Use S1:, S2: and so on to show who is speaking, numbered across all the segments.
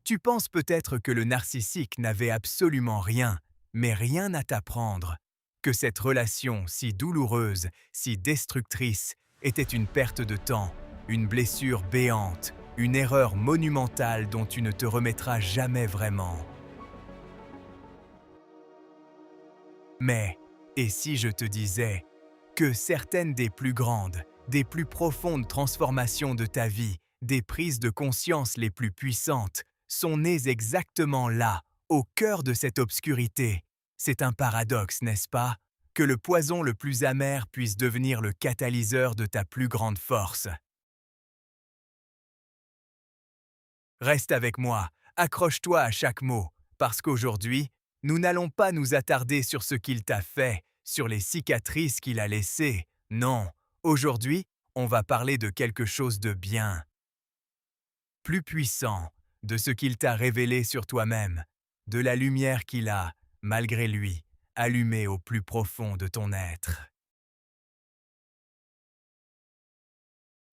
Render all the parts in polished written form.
S1: Tu penses peut-être que le narcissique n'avait absolument rien, mais rien à t'apprendre, que cette relation si douloureuse, si destructrice, était une perte de temps, une blessure béante, une erreur monumentale dont tu ne te remettras jamais vraiment. Mais, et si je te disais que certaines des plus grandes, des plus profondes transformations de ta vie, des prises de conscience les plus puissantes, sont nées exactement là, au cœur de cette obscurité? C'est un paradoxe, n'est-ce pas? Que le poison le plus amer puisse devenir le catalyseur de ta plus grande force. Reste avec moi, accroche-toi à chaque mot, parce qu'aujourd'hui, nous n'allons pas nous attarder sur ce qu'il t'a fait, sur les cicatrices qu'il a laissées. Non, aujourd'hui, on va parler de quelque chose de bien, plus puissant, de ce qu'il t'a révélé sur toi-même, de la lumière qu'il a, malgré lui, allumée au plus profond de ton être.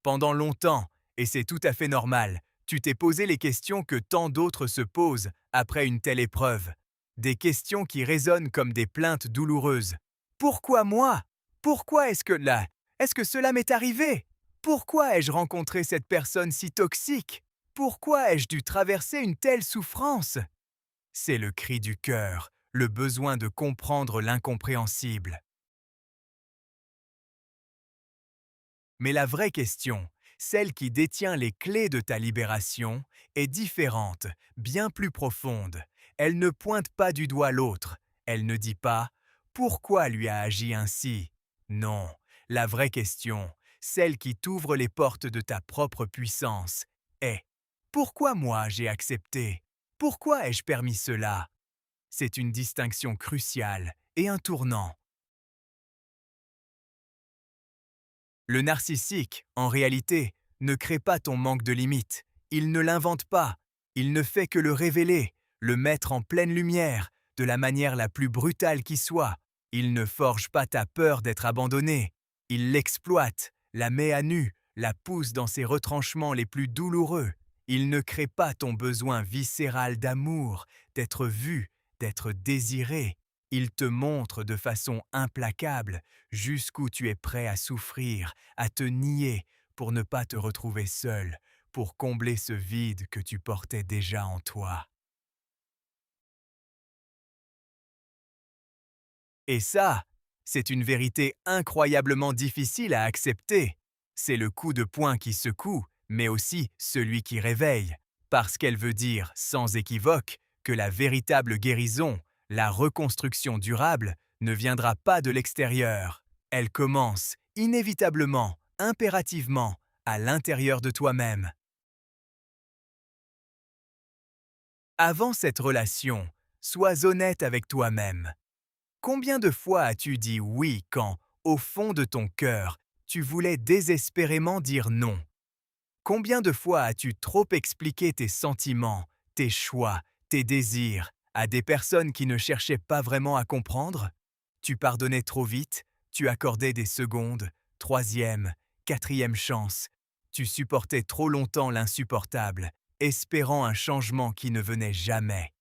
S1: Pendant longtemps, et c'est tout à fait normal, tu t'es posé les questions que tant d'autres se posent après une telle épreuve. Des questions qui résonnent comme des plaintes douloureuses. Pourquoi moi? Pourquoi est-ce que cela m'est arrivé? Pourquoi ai-je rencontré cette personne si toxique? Pourquoi ai-je dû traverser une telle souffrance? C'est le cri du cœur, le besoin de comprendre l'incompréhensible. Mais la vraie question, celle qui détient les clés de ta libération, est différente, bien plus profonde. Elle ne pointe pas du doigt l'autre. Elle ne dit pas « Pourquoi lui a agi ainsi ?» Non, la vraie question, celle qui t'ouvre les portes de ta propre puissance, est « Pourquoi moi j'ai accepté? Pourquoi ai-je permis cela ?» C'est une distinction cruciale et un tournant. Le narcissique, en réalité, ne crée pas ton manque de limites. Il ne l'invente pas. Il ne fait que le révéler, le mettre en pleine lumière, de la manière la plus brutale qui soit. Il ne forge pas ta peur d'être abandonné. Il l'exploite, la met à nu, la pousse dans ses retranchements les plus douloureux. Il ne crée pas ton besoin viscéral d'amour, d'être vu, d'être désiré. Il te montre de façon implacable jusqu'où tu es prêt à souffrir, à te nier, pour ne pas te retrouver seul, pour combler ce vide que tu portais déjà en toi. Et ça, c'est une vérité incroyablement difficile à accepter. C'est le coup de poing qui secoue, mais aussi celui qui réveille, parce qu'elle veut dire, sans équivoque, que la véritable guérison, la reconstruction durable, ne viendra pas de l'extérieur. Elle commence, inévitablement, impérativement, à l'intérieur de toi-même. Avant cette relation, sois honnête avec toi-même. Combien de fois as-tu dit oui quand, au fond de ton cœur, tu voulais désespérément dire non? Combien de fois as-tu trop expliqué tes sentiments, tes choix, tes désirs à des personnes qui ne cherchaient pas vraiment à comprendre? Tu pardonnais trop vite, tu accordais des secondes, troisième, quatrième chance. Tu supportais trop longtemps l'insupportable, espérant un changement qui ne venait jamais.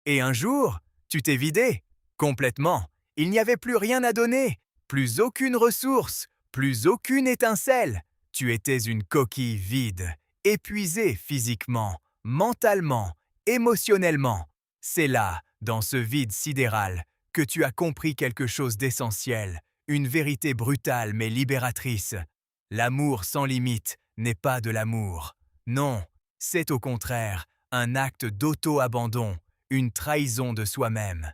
S1: Et un jour, tu t'es vidé, complètement. Il n'y avait plus rien à donner, plus aucune ressource, plus aucune étincelle. Tu étais une coquille vide, épuisée physiquement, mentalement, émotionnellement. C'est là, dans ce vide sidéral, que tu as compris quelque chose d'essentiel, une vérité brutale mais libératrice. L'amour sans limite n'est pas de l'amour. Non, c'est au contraire un acte d'auto-abandon, une trahison de soi-même.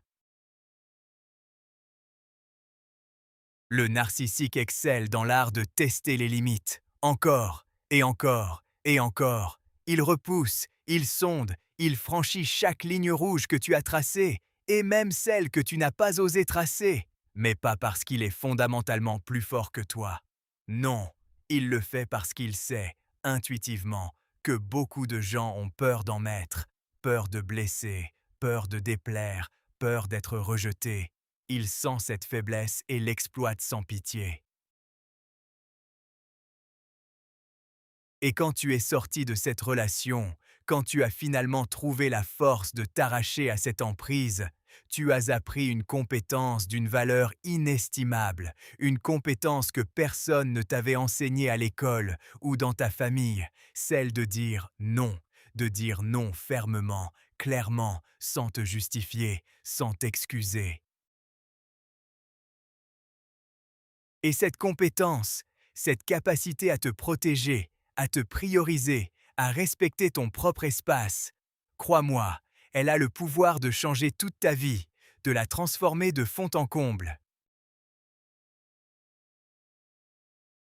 S1: Le narcissique excelle dans l'art de tester les limites, encore et encore et encore. Il repousse, il sonde, il franchit chaque ligne rouge que tu as tracée, et même celle que tu n'as pas osé tracer, mais pas parce qu'il est fondamentalement plus fort que toi. Non, il le fait parce qu'il sait, intuitivement, que beaucoup de gens ont peur d'en mettre, peur de blesser, peur de déplaire, peur d'être rejeté. Il sent cette faiblesse et l'exploite sans pitié. Et quand tu es sorti de cette relation, quand tu as finalement trouvé la force de t'arracher à cette emprise, tu as appris une compétence d'une valeur inestimable, une compétence que personne ne t'avait enseignée à l'école ou dans ta famille, celle de dire non fermement, clairement, sans te justifier, sans t'excuser. Et cette compétence, cette capacité à te protéger, à te prioriser, à respecter ton propre espace, crois-moi, elle a le pouvoir de changer toute ta vie, de la transformer de fond en comble.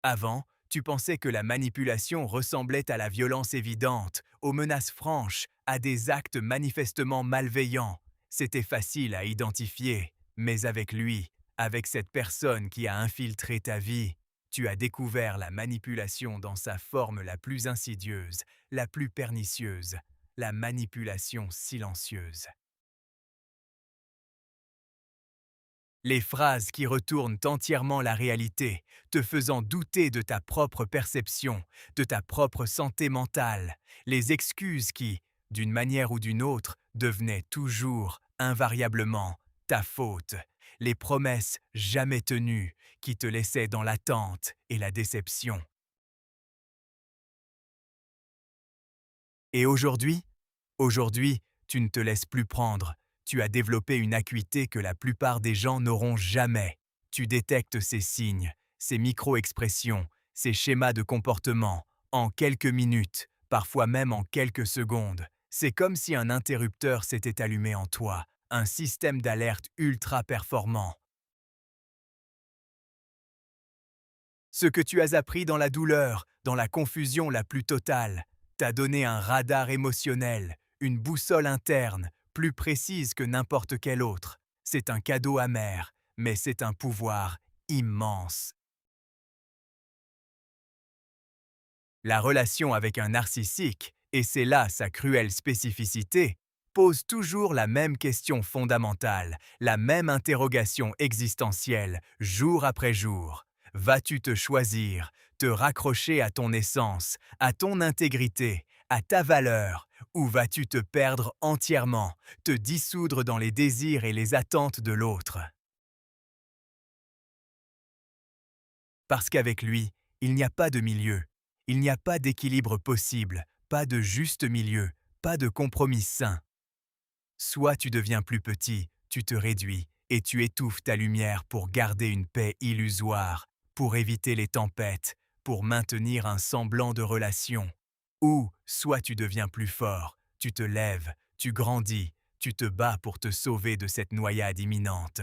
S1: Avant, tu pensais que la manipulation ressemblait à la violence évidente, aux menaces franches, à des actes manifestement malveillants. C'était facile à identifier, mais avec lui, avec cette personne qui a infiltré ta vie, tu as découvert la manipulation dans sa forme la plus insidieuse, la plus pernicieuse, la manipulation silencieuse. Les phrases qui retournent entièrement la réalité, te faisant douter de ta propre perception, de ta propre santé mentale, les excuses qui, d'une manière ou d'une autre, devenaient toujours, invariablement, ta faute, les promesses jamais tenues qui te laissaient dans l'attente et la déception. Et aujourd'hui, tu ne te laisses plus prendre. Tu as développé une acuité que la plupart des gens n'auront jamais. Tu détectes ces signes, ces micro-expressions, ces schémas de comportement, en quelques minutes, parfois même en quelques secondes. C'est comme si un interrupteur s'était allumé en toi, un système d'alerte ultra performant. Ce que tu as appris dans la douleur, dans la confusion la plus totale, t'a donné un radar émotionnel, une boussole interne, plus précise que n'importe quelle autre. C'est un cadeau amer, mais c'est un pouvoir immense. La relation avec un narcissique, et c'est là sa cruelle spécificité, pose toujours la même question fondamentale, la même interrogation existentielle, jour après jour. Vas-tu te choisir, te raccrocher à ton essence, à ton intégrité, à ta valeur, ou vas-tu te perdre entièrement, te dissoudre dans les désirs et les attentes de l'autre? Parce qu'avec lui, il n'y a pas de milieu. Il n'y a pas d'équilibre possible, pas de juste milieu, pas de compromis sain. Soit tu deviens plus petit, tu te réduis, et tu étouffes ta lumière pour garder une paix illusoire, pour éviter les tempêtes, pour maintenir un semblant de relation. Ou soit tu deviens plus fort, tu te lèves, tu grandis, tu te bats pour te sauver de cette noyade imminente.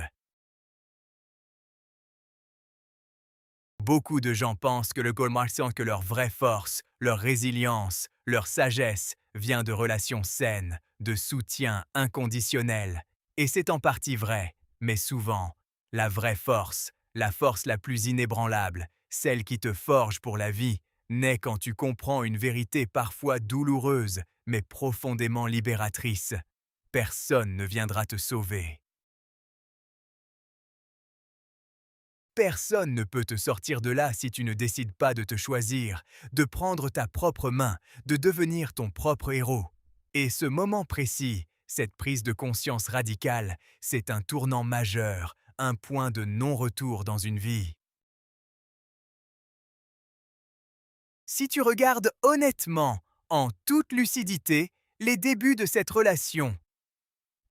S1: Beaucoup de gens pensent que le Goldmartian que leur vraie force, leur résilience, leur sagesse vient de relations saines, de soutien inconditionnel. Et c'est en partie vrai, mais souvent, la vraie force, la force la plus inébranlable, celle qui te forge pour la vie, naît quand tu comprends une vérité parfois douloureuse, mais profondément libératrice. Personne ne viendra te sauver. Personne ne peut te sortir de là si tu ne décides pas de te choisir, de prendre ta propre main, de devenir ton propre héros. Et ce moment précis, cette prise de conscience radicale, c'est un tournant majeur, un point de non-retour dans une vie. Si tu regardes honnêtement, en toute lucidité, les débuts de cette relation,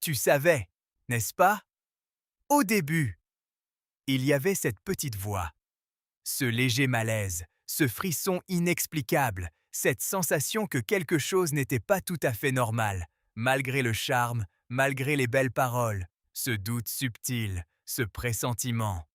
S1: tu savais, n'est-ce pas? Au début, il y avait cette petite voix. Ce léger malaise, ce frisson inexplicable, cette sensation que quelque chose n'était pas tout à fait normal, malgré le charme, malgré les belles paroles, ce doute subtil, ce pressentiment.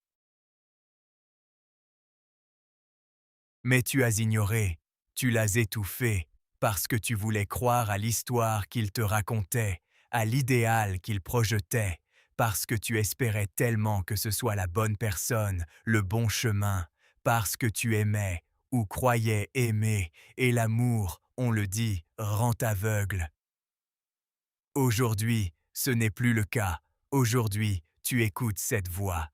S1: Mais tu as ignoré, tu l'as étouffé, parce que tu voulais croire à l'histoire qu'il te racontait, à l'idéal qu'il projetait, parce que tu espérais tellement que ce soit la bonne personne, le bon chemin, parce que tu aimais ou croyais aimer, et l'amour, on le dit, rend aveugle. Aujourd'hui, ce n'est plus le cas. Aujourd'hui, tu écoutes cette voix.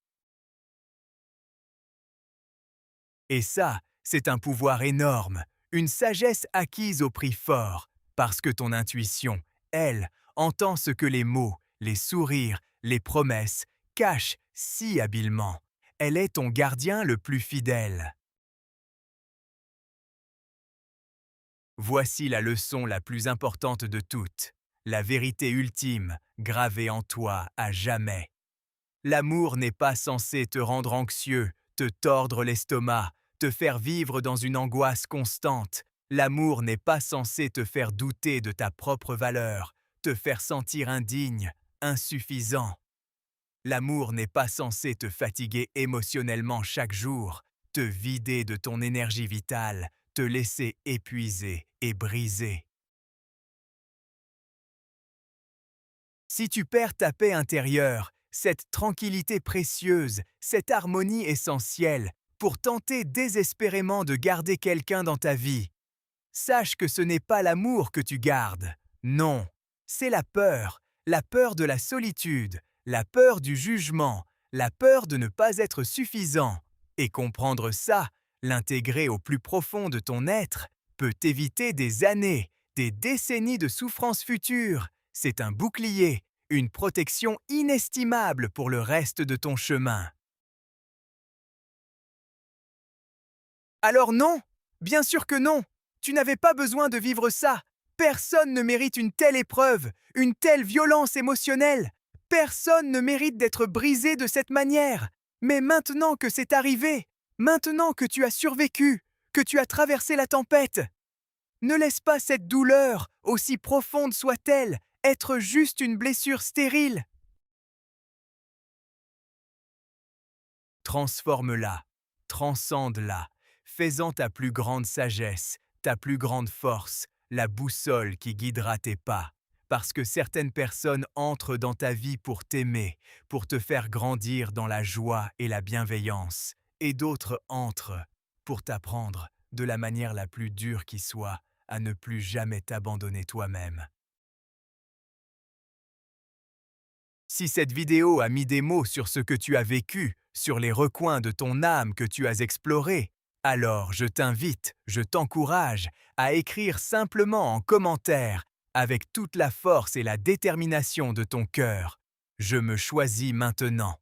S1: Et ça, c'est un pouvoir énorme, une sagesse acquise au prix fort, parce que ton intuition, elle, entend ce que les mots, les sourires, les promesses cachent si habilement. Elle est ton gardien le plus fidèle. Voici la leçon la plus importante de toutes, la vérité ultime, gravée en toi à jamais. L'amour n'est pas censé te rendre anxieux, te tordre l'estomac, te faire vivre dans une angoisse constante. L'amour n'est pas censé te faire douter de ta propre valeur, te faire sentir indigne, insuffisant. L'amour n'est pas censé te fatiguer émotionnellement chaque jour, te vider de ton énergie vitale, te laisser épuiser et briser. Si tu perds ta paix intérieure, cette tranquillité précieuse, cette harmonie essentielle, pour tenter désespérément de garder quelqu'un dans ta vie, sache que ce n'est pas l'amour que tu gardes. Non, c'est la peur de la solitude, la peur du jugement, la peur de ne pas être suffisant. Et comprendre ça, l'intégrer au plus profond de ton être, peut t'éviter des années, des décennies de souffrances futures. C'est un bouclier, une protection inestimable pour le reste de ton chemin. Alors non, bien sûr que non. Tu n'avais pas besoin de vivre ça. Personne ne mérite une telle épreuve, une telle violence émotionnelle. Personne ne mérite d'être brisé de cette manière. Mais maintenant que c'est arrivé, maintenant que tu as survécu, que tu as traversé la tempête, ne laisse pas cette douleur, aussi profonde soit-elle, être juste une blessure stérile. Transforme-la, transcende-la, fais-en ta plus grande sagesse, ta plus grande force, la boussole qui guidera tes pas. Parce que certaines personnes entrent dans ta vie pour t'aimer, pour te faire grandir dans la joie et la bienveillance, et d'autres entrent pour t'apprendre, de la manière la plus dure qui soit, à ne plus jamais t'abandonner toi-même. Si cette vidéo a mis des mots sur ce que tu as vécu, sur les recoins de ton âme que tu as explorés, alors je t'invite, je t'encourage à écrire simplement en commentaire, avec toute la force et la détermination de ton cœur. Je me choisis maintenant.